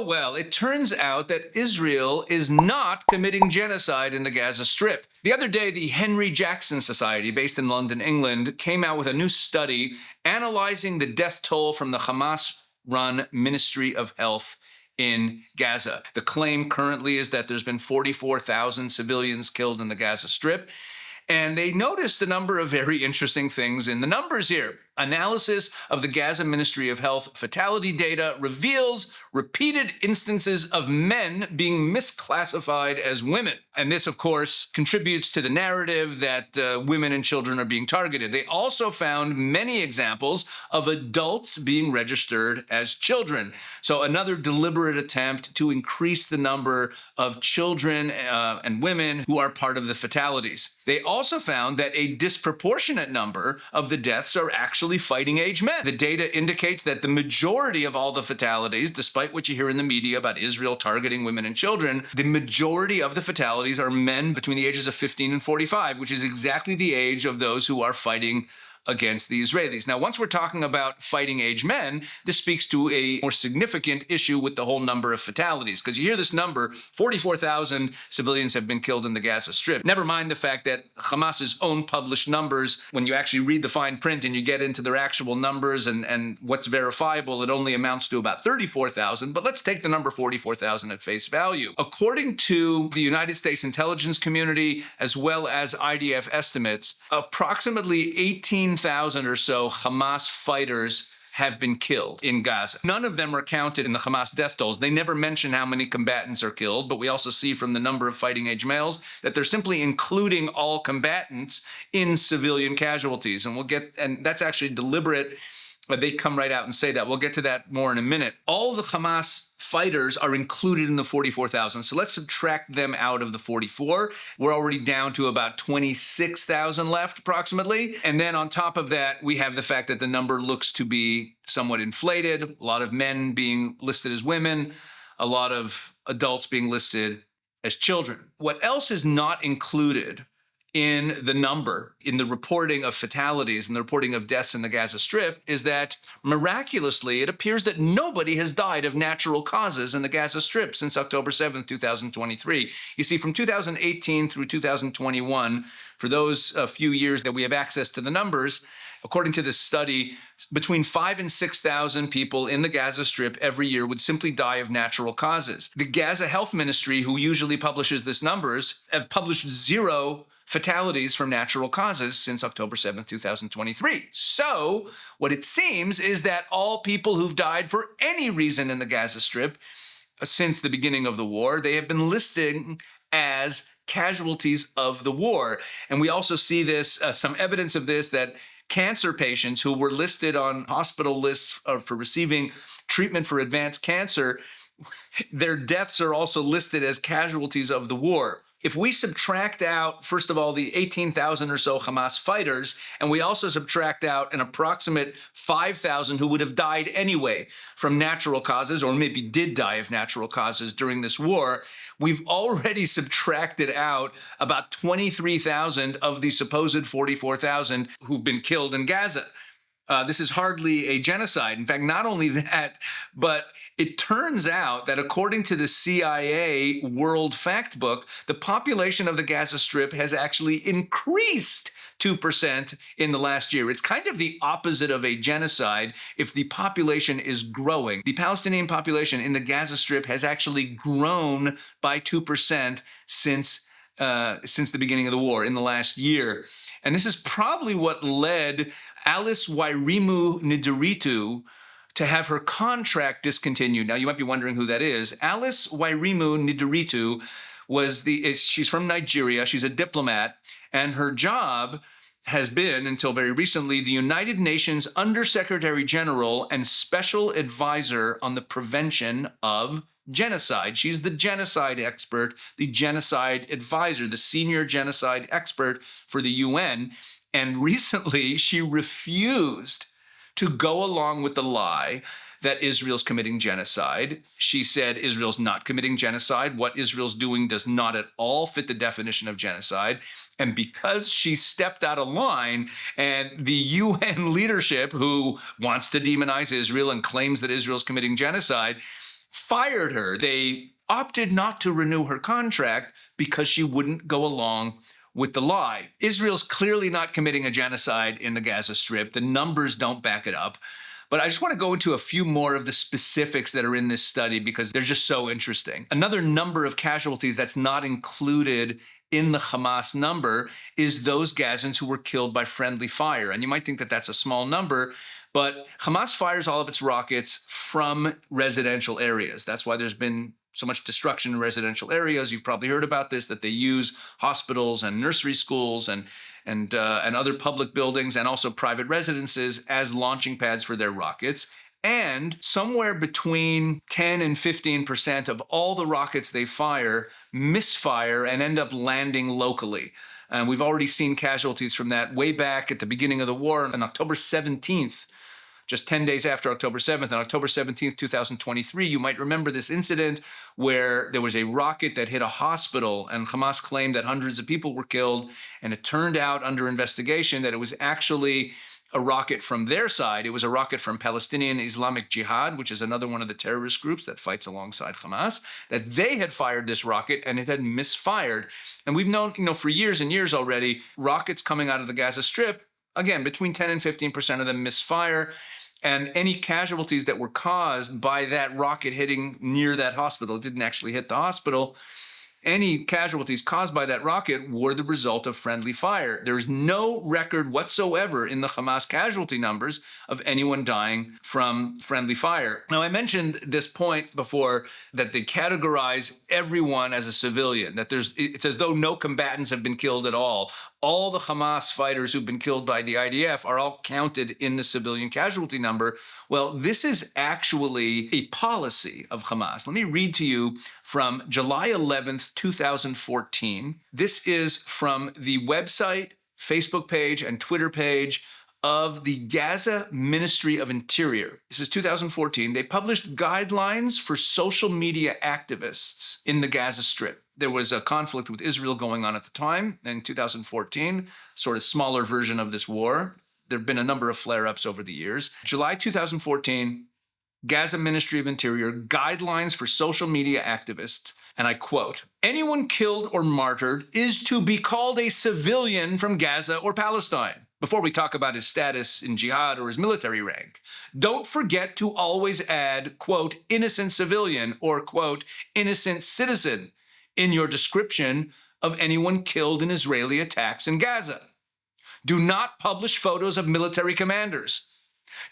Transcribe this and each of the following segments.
Well, it turns out that Israel is not committing genocide in the Gaza Strip. The other day, the Henry Jackson Society, based in London, England, came out with a new study analyzing the death toll from the Hamas-run Ministry of Health in Gaza. The claim currently is that there's been 44,000 civilians killed in the Gaza Strip. And they noticed a number of very interesting things in the numbers here. Analysis of the Gaza Ministry of Health fatality data reveals repeated instances of men being misclassified as women. And this, of course, contributes to the narrative that women and children are being targeted. They also found many examples of adults being registered as children. So another deliberate attempt to increase the number of children and women who are part of the fatalities. They also found that a disproportionate number of the deaths are actually fighting age men. The data indicates that the majority of all the fatalities, despite what you hear in the media about Israel targeting women and children, the majority of the fatalities are men between the ages of 15 and 45, which is exactly the age of those who are fighting against the Israelis. Now, once we're talking about fighting age men, this speaks to a more significant issue with the whole number of fatalities. Because you hear this number, 44,000 civilians have been killed in the Gaza Strip. Never mind the fact that Hamas's own published numbers, when you actually read the fine print and you get into their actual numbers and what's verifiable, it only amounts to about 34,000. But let's take the number 44,000 at face value. According to the United States intelligence community, as well as IDF estimates, approximately 18,000 or so Hamas fighters have been killed in Gaza. None of them are counted in the Hamas death tolls. They never mention how many combatants are killed, but we also see from the number of fighting age males that they're simply including all combatants in civilian casualties. And that's actually deliberate. They come right out and say that. We'll get to that more in a minute. All the Hamas fighters are included in the 44,000. So let's subtract them out of the 44. We're already down to about 26,000 left approximately. And then on top of that, we have the fact that the number looks to be somewhat inflated. A lot of men being listed as women, a lot of adults being listed as children. What else is not included in the number, in the reporting of fatalities and the reporting of deaths in the Gaza Strip, is that miraculously, it appears that nobody has died of natural causes in the Gaza Strip since October 7th, 2023. You see, from 2018 through 2021, for those few years that we have access to the numbers, according to this study, between 5,000 and 6,000 people in the Gaza Strip every year would simply die of natural causes. The Gaza Health Ministry, who usually publishes these numbers, have published 0 fatalities from natural causes since October 7th, 2023. So what it seems is that all people who've died for any reason in the Gaza Strip since the beginning of the war, they have been listed as casualties of the war. And we also see this, some evidence of this, that cancer patients who were listed on hospital lists for receiving treatment for advanced cancer, their deaths are also listed as casualties of the war. If we subtract out, first of all, the 18,000 or so Hamas fighters, and we also subtract out an approximate 5,000 who would have died anyway from natural causes, or maybe did die of natural causes during this war, we've already subtracted out about 23,000 of the supposed 44,000 who've been killed in Gaza. This is hardly a genocide. In fact, not only that, but it turns out that according to the CIA World Factbook, the population of the Gaza Strip has actually increased 2% in the last year. It's kind of the opposite of a genocide if the population is growing. The Palestinian population in the Gaza Strip has actually grown by 2% since the beginning of the war in the last year. And this is probably what led Alice Wairimu Nderitu to have her contract discontinued. Now, you might be wondering who that is. Alice Wairimu Nderitu she's from Nigeria. She's a diplomat, and her job has been, until very recently, the United Nations Undersecretary General and Special Advisor on the Prevention of Genocide. She's the genocide expert, the genocide advisor, the senior genocide expert for the UN. And recently, she refused to go along with the lie that Israel's committing genocide. She said Israel's not committing genocide. What Israel's doing does not at all fit the definition of genocide. And because she stepped out of line, and the UN leadership, who wants to demonize Israel and claims that Israel's committing genocide, fired her. They opted not to renew her contract because she wouldn't go along with the lie. Israel's clearly not committing a genocide in the Gaza Strip. The numbers don't back it up. But I just want to go into a few more of the specifics that are in this study because they're just so interesting. Another number of casualties that's not included in the Hamas number is those Gazans who were killed by friendly fire. And you might think that that's a small number, but Hamas fires all of its rockets from residential areas. That's why there's been so much destruction in residential areas. You've probably heard about this, that they use hospitals and nursery schools and other public buildings and also private residences as launching pads for their rockets. And somewhere between 10 and 15% of all the rockets they fire misfire and end up landing locally. And we've already seen casualties from that way back at the beginning of the war on October 17th. Just 10 days after October 7th, on October 17th, 2023, you might remember this incident where there was a rocket that hit a hospital and Hamas claimed that hundreds of people were killed. And it turned out under investigation that it was actually a rocket from their side. It was a rocket from Palestinian Islamic Jihad, which is another one of the terrorist groups that fights alongside Hamas, that they had fired this rocket and it had misfired. And we've known, for years and years already, rockets coming out of the Gaza Strip, again, between 10 and 15% of them misfire. And any casualties that were caused by that rocket hitting near that hospital, it didn't actually hit the hospital. Any casualties caused by that rocket were the result of friendly fire. There's no record whatsoever in the Hamas casualty numbers of anyone dying from friendly fire. Now, I mentioned this point before, that they categorize everyone as a civilian, that it's as though no combatants have been killed at all. All the Hamas fighters who've been killed by the IDF are all counted in the civilian casualty number. Well, this is actually a policy of Hamas. Let me read to you from July 11th, 2014. This is from the website, Facebook page, and Twitter page of the Gaza Ministry of Interior. This is 2014. They published guidelines for social media activists in the Gaza Strip. There was a conflict with Israel going on at the time in 2014, sort of smaller version of this war. There have been a number of flare-ups over the years. July 2014, Gaza Ministry of Interior, guidelines for social media activists, and I quote, "Anyone killed or martyred is to be called a civilian from Gaza or Palestine." Before we talk about his status in jihad or his military rank, don't forget to always add, quote, "innocent civilian" or, quote, "innocent citizen" in your description of anyone killed in Israeli attacks in Gaza. Do not publish photos of military commanders.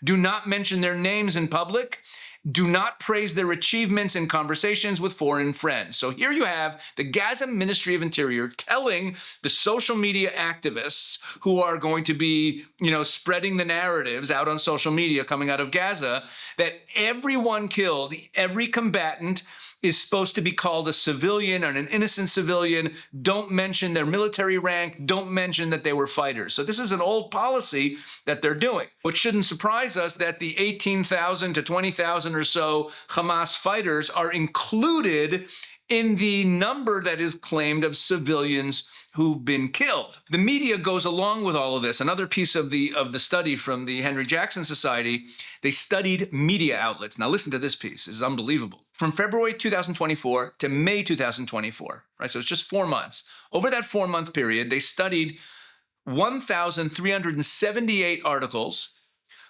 Do not mention their names in public. Do not praise their achievements in conversations with foreign friends. So here you have the Gaza Ministry of Interior telling the social media activists who are going to be, spreading the narratives out on social media coming out of Gaza that everyone killed, every combatant is supposed to be called a civilian or an innocent civilian. Don't mention their military rank. Don't mention that they were fighters. So this is an old policy that they're doing. Which shouldn't surprise us that the 18,000 to 20,000 or so Hamas fighters are included in the number that is claimed of civilians who've been killed. The media goes along with all of this. Another piece of the study from the Henry Jackson Society, they studied media outlets. Now listen to this piece. This is unbelievable. From February 2024 to May 2024, right? So it's just 4 months. Over that 4-month period, they studied 1,378 articles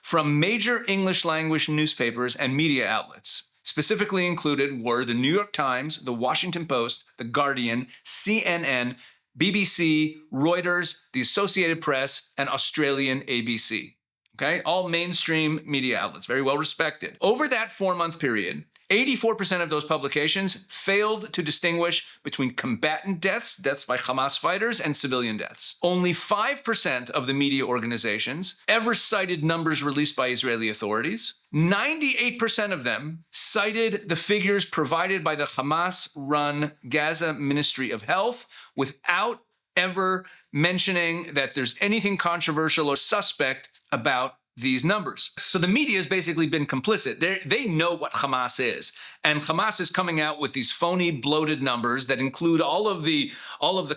from major English language newspapers and media outlets. Specifically included were the New York Times, the Washington Post, the Guardian, CNN, BBC, Reuters, the Associated Press, and Australian ABC. Okay, all mainstream media outlets, very well respected. Over that 4-month period, 84% of those publications failed to distinguish between combatant deaths, deaths by Hamas fighters, and civilian deaths. Only 5% of the media organizations ever cited numbers released by Israeli authorities. 98% of them cited the figures provided by the Hamas-run Gaza Ministry of Health without ever mentioning that there's anything controversial or suspect about these numbers. So the media has basically been complicit. They know what Hamas is. And Hamas is coming out with these phony, bloated numbers that include all of the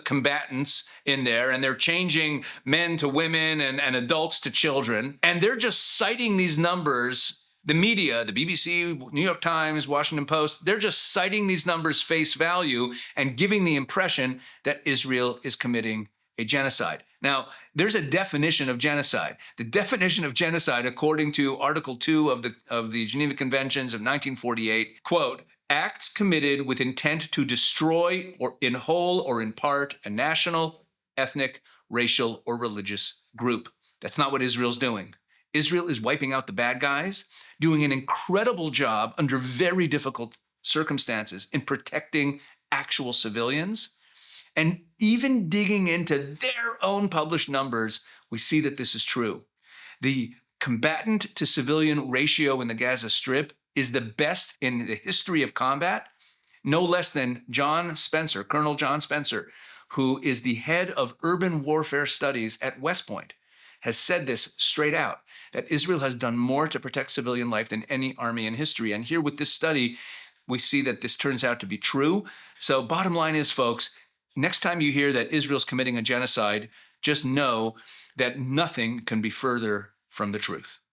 combatants in there, and they're changing men to women and adults to children. And they're just citing these numbers The media, the BBC, New York Times, Washington Post, they're just citing these numbers face value and giving the impression that Israel is committing a genocide. Now, there's a definition of genocide. The definition of genocide, according to Article 2 of the Geneva Conventions of 1948, quote, acts committed with intent to destroy or in whole or in part a national, ethnic, racial, or religious group. That's not what Israel's doing. Israel is wiping out the bad guys, doing an incredible job under very difficult circumstances in protecting actual civilians. And even digging into their own published numbers, we see that this is true. The combatant to civilian ratio in the Gaza Strip is the best in the history of combat, no less than John Spencer, Colonel John Spencer, who is the head of urban warfare studies at West Point, has said this straight out, that Israel has done more to protect civilian life than any army in history. And here with this study, we see that this turns out to be true. So bottom line is, folks, next time you hear that Israel's committing a genocide, just know that nothing can be further from the truth.